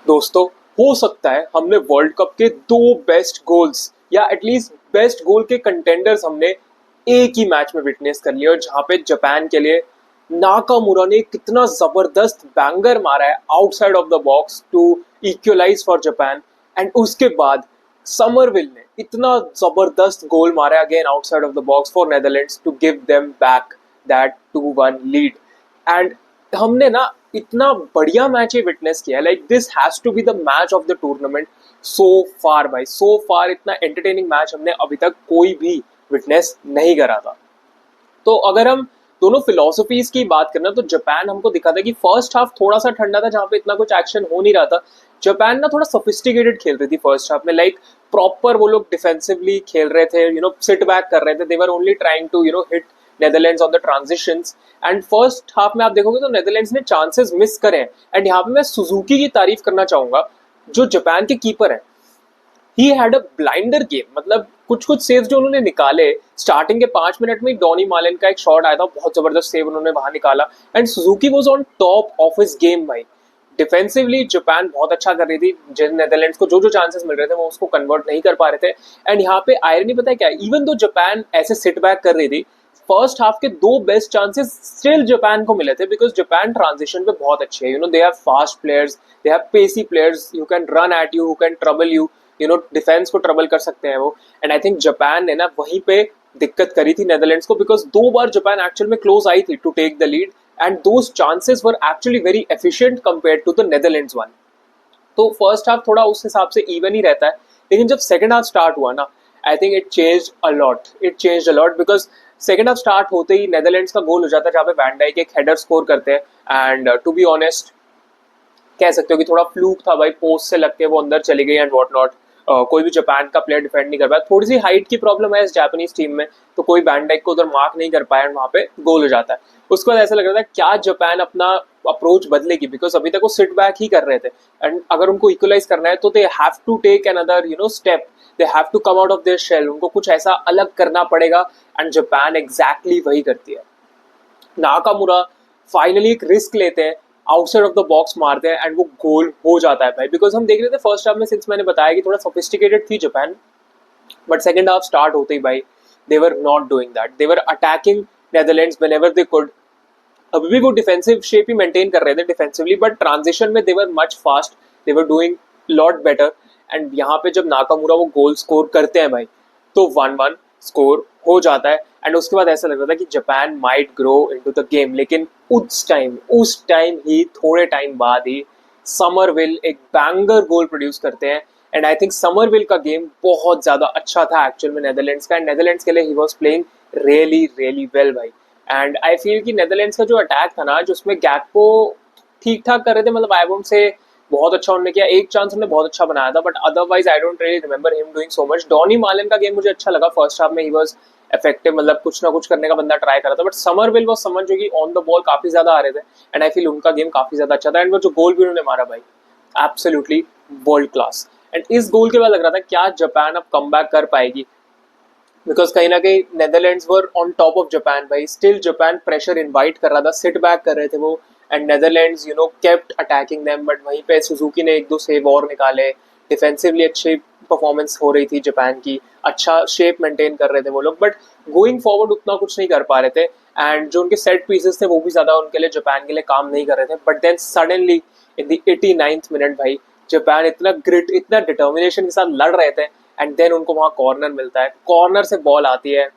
दोस्तों, हो सकता है हमने वर्ल्ड कप के दो बेस्ट गोल्स या एटलीस्ट बेस्ट गोल के कंटेंडर्स हमने एक ही मैच में विटनेस कर लिया, और जहां पे जापान के लिए नाकामुरा ने कितना जबरदस्त बैंगर मारा है outside of the box to equalise for Japan. And उसके बाद समरविल ने इतना जबरदस्त गोल मारा again outside of the box for Netherlands to give them back that 2-1 lead. And हमने ना इतना बढ़िया मैच ये विटनेस किया है, like this has to be the match of the tournament so far भाई, सो फार इतना एंटरटेनिंग मैच हमने अभी तक कोई भी विटनेस नहीं करा था। तो अगर हम दोनों फिलोसफीज की बात करना, तो जापान हमको दिखा था कि फर्स्ट हाफ थोड़ा सा ठंडा था, जहां पे इतना कुछ एक्शन हो नहीं रहा था। जापान ना थोड़ा सोफिस्टिकेटेड खेल रही थी फर्स्ट हाफ में, लाइक प्रॉपर वो लोग डिफेंसिवली खेल रहे थे, सिट बैक कर रहे थे। They were only trying to hit Netherlands on the transitions. And first half में आप देखोगे तो नेदरलैंड्स ने चांसेस मिस करे हैं। एंड यहाँ पे मैं सुजुकी की तारीफ करना चाहूंगा, जो जापान के कीपर है। He had a blinder game, मतलब कुछ कुछ सेव जो उन्होंने निकाले स्टार्टिंग के 5 मिनट में। डॉनी मालन का एक शॉट आया था, बहुत जबरदस्त सेव उन्होंने वहां निकाला। And Suzuki was on top of his game भाई। डिफेंसिवली जापान बहुत अच्छा कर रही थी, जिन नेदरलैंड्स को जो जो चांसेस मिल रहे थे वो उसको कन्वर्ट नहीं कर पा रहे थे। एंड यहाँ पे आयरनी पता है क्या, इवन दो जापान ऐसे सिट बैक कर रही थी, फर्स्ट हाफ के दो बेस्ट चांसेस स्टिल जापान को मिले थे, बिकॉज जापान ट्रांजिशन पे बहुत अच्छे है। They have fast players, they have pacy players who can run at you, who can trouble you, defence को ट्रबल कर सकते हैं वो। एंड आई थिंक जापान ने ना वहीं पे दिक्कत करी थी नेदरलैंड्स को, बिकॉज दो बार जापान एक्चुअल में क्लोज आई थी to take the lead, and those chances were actually very efficient compare to the Netherlands one. तो फर्स्ट हाफ थोड़ा उस हिसाब से इवन ही रहता है, लेकिन जब सेकंड हाफ स्टार्ट हुआ ना, I think it changed a lot, because second half start होते ही नेदरलैंड्स का गोल हो जाता है, जहाँ पे वैन डाइक एक हेडर स्कोर करते हैं। एंड टू बी ऑनेस्ट कह सकते हो कि थोड़ा फ्लूक था भाई, पोस्ट से लग के वो अंदर चली गई एंड वॉट नॉट। कोई भी जापान का प्लेयर डिफेंड नहीं कर पाया। थोड़ी सी हाइट की प्रॉब्लम है इस जापानीज टीम में, तो कोई वैन डाइक को उधर मार्क नहीं कर पाया, एंड वहां पे गोल हो जाता है। उसके बाद ऐसा लग रहा था क्या जापान अपना अप्रोच बदलेगी, बिकॉज अभी तक वो सिट बैक ही कर रहे थे। एंड अगर उनको इक्वलाइज करना है तो they have to take another step, they have to come out of their shell, उनको कुछ ऐसा अलग करना पड़ेगा। एंड जापान एग्जैक्टली वही करती है। नाकामुरा फाइनली एक रिस्क लेते हैं, आउटसाइड ऑफ द बॉक्स मारते हैं, एंड वो गोल हो जाता है भाई। बिकॉज हम देख रहे थे फर्स्ट हाफ में, सिंस मैंने बताया कि थोड़ा सोफिस्टिकेटेड थी Japan, but second half start होते ही भाई they were not doing that, they were attacking Netherlands whenever they could. अभी भी वो डिफेंसिव शेप ही मेंटेन कर रहे थे डिफेंसिवली, बट ट्रांजिशन में they were much fast, they were doing lot better. And यहाँ पे जब नाकामुरा वो गोल स्कोर करते हैं भाई, तो 1-1 स्कोर हो जाता है। एंड उसके बाद ऐसा लग रहा था कि Japan might grow into the game, लेकिन उस टाइम ही थोड़े टाइम बाद ही समरविल एक बैंगर गोल प्रोड्यूस करते हैं। एंड आई थिंक समरविल का गेम बहुत ज्यादा अच्छा था एक्चुअल में नेदरलैंड्स का, एंड नेदरलैंड्स के लिए he was playing really really well भाई। एंड आई फील कि नेदरलैंड्स का जो अटैक था ना, जो उसमें गैक्पो ठीक ठाक कर रहे थे, मतलब आई वोंट से बहुत अच्छा उन्होंने किया, एक चांस उन्होंने बहुत अच्छा बनाया था, but otherwise I don't really remember him doing so much. Donny Malen का गेम मुझे अच्छा लगा फर्स्ट हाफ में, ही वाज इफेक्टिव, मतलब कुछ ना कुछ करने का बंदा ट्राई कर रहा था। बट समरविल वो समझ जो कि ऑन द बॉल काफी ज्यादा आ रहे थे, एंड आई फील उनका गेम काफी ज्यादा अच्छा था। एंड वो जो गोल भी उन्होंने मारा भाई, एब्सोल्युटली वर्ल्ड क्लास। एंड इस गोल के बाद लग रहा था क्या जापान अब कम कर पाएगी, बिकॉज कहीं ना कहीं Netherlands were on top of Japan भाई। स्टिल जापान प्रेशर इनवाइट कर रहा था, सिट बैक कर रहे थे वो, and Netherlands kept attacking them. But वहीं पे सुजुकी ने एक दो सेव और निकाले, डिफेंसिवली अच्छी परफॉर्मेंस हो रही थी जापान की, अच्छा शेप मेंटेन कर रहे थे वो लोग, बट गोइंग फॉरवर्ड उतना कुछ नहीं कर पा रहे थे। एंड जो उनके सेट पीसेस थे वो भी ज्यादा उनके लिए जापान के लिए काम नहीं कर रहे थे। But then suddenly in the 89th minute भाई, जापान इतना ग्रिट, इतना डिटर्मिनेशन के साथ लड़ रहे थे, एंड देन उनको वहां कॉर्नर मिलता है, कॉर्नर से बॉल आती है,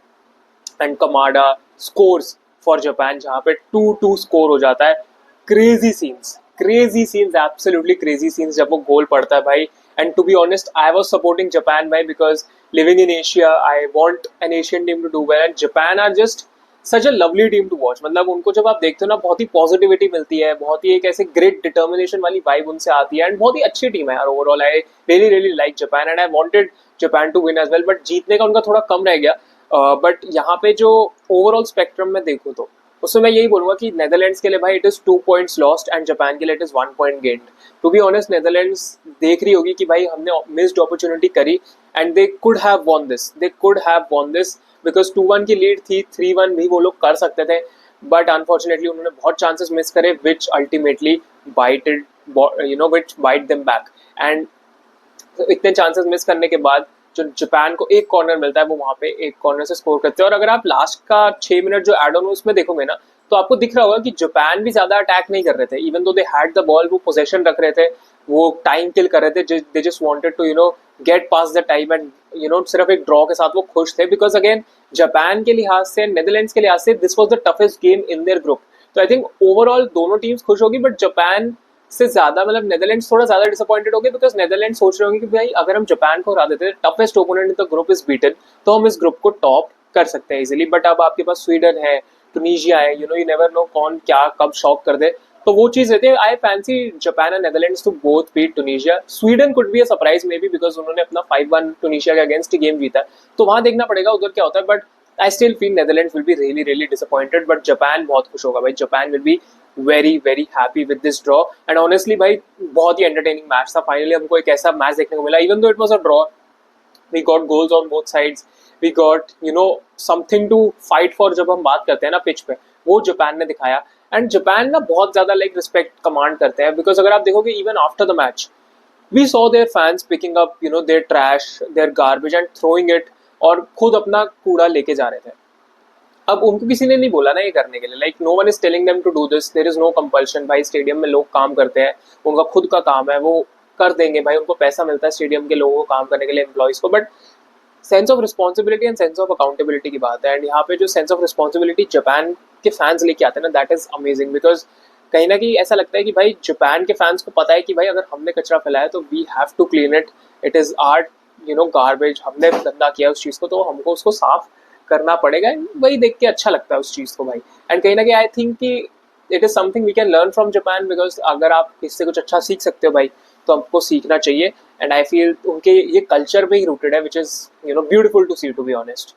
and Kamada scores for Japan, जहां पे 2-2 स्कोर हो जाता है। Crazy scenes, absolutely crazy scenes जब वो गोल पड़ता है भाई। And to be honest I was supporting Japan भाई, because living in Asia I want an Asian team to do well, and Japan are just such a lovely team to watch. मतलब उनको जब आप देखते हो ना, बहुत ही पॉजिटिविटी मिलती है, बहुत ही एक ऐसे ग्रेट डिटर्मिनेशन वाली वाइब उनसे आती है, एंड बहुत ही अच्छी टीम है यार overall. I really really like Japan, and I wanted Japan to win as well, but जीतने का उनका थोड़ा कम रह गया। बट यहाँ पे जो ओवरऑल स्पेक्ट्रम में देखो तो उसमें मैं यही बोलूंगा कि नेदरलैंड्स के लिए भाई it is 2 points lost, and Japan के लिए it is 1 point gained. To be honest Netherlands देख रही होगी कि भाई हमने मिस्ड अपॉर्चुनिटी करी, and they could have won this, because 2-1 की लीड थी, 3-1 भी वो लोग कर सकते थे, बट अनफॉर्चुनेटली उन्होंने बहुत चांसेस मिस करे, which ultimately bited which bite them back. And इतने चांसेस मिस करने के बाद जो जापान को एक कॉर्नर मिलता है वो वहां पे एक कॉर्नर से स्कोर करते हैं। और अगर आप लास्ट का 6 मिनट जो एड ऑन उसमें देखोगे ना, तो आपको दिख रहा होगा कि जापान भी ज्यादा अटैक नहीं कर रहे थे, even though they had the ball, वो पोजेशन रख रहे थे, वो टाइम किल कर रहे थे, they just wanted to get past the time and सिर्फ एक ड्रॉ के साथ वो खुश थे, बिकॉज अगेन जापान के लिहाज से, नेदरलैंड्स के लिहाज से this was the toughest game in their group. तो आई थिंक ओवरऑल दोनों टीम्स खुश होगी, बट जापान से ज्यादा मतलब नेदरलैंड्स थोड़ा ज्यादा डिसअपॉइंटेड हो गए, बिकॉज नेदरलैंड्स सोच रहे होंगे कि भाई अगर हम जापान को हरा देते, toughest opponent in the group is beaten, तो हम इस ग्रुप को टॉप कर सकते हैं इजीली। बट अब आपके पास स्वीडन है, टूनिशिया है, यू नेवर नो कौन क्या कब शॉक कर दे, तो वो चीज रहती है। I fancy Japan and Netherlands to both beat Tunisia. Sweden could be a surprise maybe, because उन्होंने अपना 5-1 टूनिशिया के अगेंस्ट ही गेम जीता है, तो वहां देखना पड़ेगा उधर क्या होता है। But I still feel Netherlands will be really really disappointed, but Japan बहुत खुश होगा भाई, Japan will be very very happy with this draw. And honestly भाई बहुत ही एंटरटेनिंग मैच था, फाइनली हमको एक ऐसा मैच देखने को मिला, even though it was a draw, we got goals on both sides, we got something to fight for. जब हम बात करते हैं ना पिच पे, वो जापान ने दिखाया। एंड जापान ना बहुत ज्यादा रिस्पेक्ट कमांड करते हैं, बिकॉज अगर आप देखोगे even after the match we saw their fans picking up their trash, their garbage and throwing it, और खुद अपना कूड़ा लेके जा रहे थे। अब उनको किसी ने नहीं बोला ना ये करने के लिए, no one is telling them to do this, there is no compulsion. भाई स्टेडियम में लोग काम करते हैं, उनका खुद का काम है, वो कर देंगे भाई, उनको पैसा मिलता है स्टेडियम के लोगों को काम करने के लिए, एम्प्लॉइज को। But sense of responsibility and sense of accountability की बात है, एंड यहाँ पे जो सेंस ऑफ रिस्पॉन्सिबिलिटी जापान के फैंस लेके आते हैं ना, दैट इज अमेजिंग, बिकॉज कहीं ना कहीं ऐसा लगता है कि भाई जापान के फैंस को पता है कि भाई अगर हमने कचरा फैलाया तो we have to clean it, it is our garbage, हमने गंदा किया उस चीज़ को तो हमको उसको साफ करना पड़ेगा। वही देख के अच्छा लगता है उस चीज़ को भाई। एंड कहीं ना कहीं आई थिंक कि it is something we can learn from Japan, because अगर आप इससे कुछ अच्छा सीख सकते हो भाई तो हमको सीखना चाहिए। एंड आई फील उनके ये कल्चर में ही रूटेड है, which is beautiful to see, to be honest.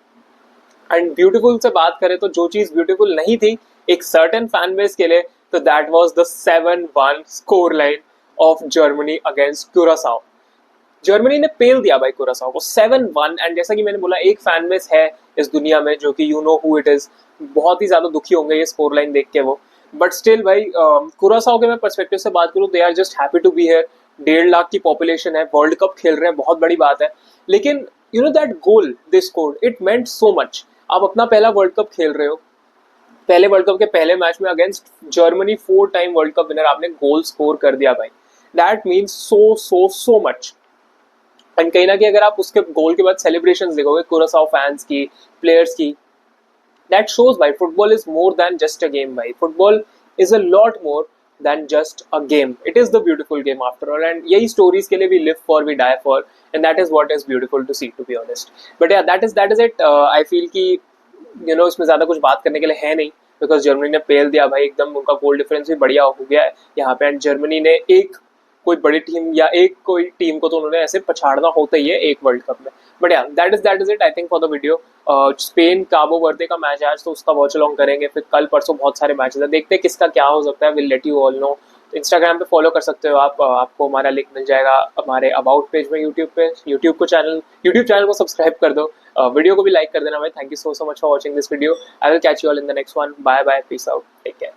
And beautiful से बात करें तो जो चीज़ ब्यूटीफुल नहीं थी एक सर्टेन फैन बेस के लिए, तो that was the 7-1 scoreline of Germany against Curacao. Germany ने पेल दिया भाई क्यूरासाओ को 7-1। एंड जैसा कि मैंने बोला, एक फैन बेस है इस दुनिया में जो कि हु इट इज, बहुत ही ज्यादा दुखी होंगे ये स्कोर लाइन देख के वो। बट स्टिल भाई क्यूरासाओ के मैं पर्सपेक्टिव से बात करूं, they are just happy to be here. 1.5 lakh की पॉपुलेशन है, वर्ल्ड कप खेल रहे हैं, बहुत बड़ी बात है। लेकिन that goal they scored, it meant so much. आप अपना पहला वर्ल्ड कप खेल रहे हो, पहले वर्ल्ड कप के पहले मैच में against Germany, 4 time world cup winner, आपने गोल स्कोर कर दिया भाई, that means so so so much. And कहीं ना कहीं अगर आप उसके गोल के बाद सेलिब्रेशंस देखोगे क्यूरासाओ फैंस की, प्लेयर्स की, दैट शोज भाई football is more than just a game भाई, football is a lot more than just a game, it is the beautiful game after all. And यही स्टोरीज के लिए we live for, we die for, and that is what is beautiful to see, to be honest. But yeah that is it. I feel कि इसमें ज्यादा कुछ बात करने के लिए है नहीं, बिकॉज जर्मनी ने पेल दिया भाई एकदम, उनका गोल डिफरेंस भी बढ़िया हो गया है यहाँ पे। एंड जर्मनी ने एक कोई बड़ी टीम या एक कोई टीम को तो उन्होंने ऐसे पछाड़ना होता ही है एक वर्ल्ड कप में। But yeah that is it I think for the video. Spain काबो वर्दे का मैच है आज, तो उसका वॉच अलॉन्ग करेंगे। फिर कल परसों बहुत सारे मैचेस है, देखते हैं किसका क्या हो सकता है, will let you all know. Instagram पे फॉलो कर सकते हो आप, आपको हमारा लिंक मिल जाएगा हमारे अबाउट पेज में, यूट्यूब पे, यूट्यूब चैनल को सब्सक्राइब कर दो, वीडियो को भी लाइक कर देना भाई। Thank you so much for watching this video. I will catch you all in the next one. Bye bye, peace out, take care.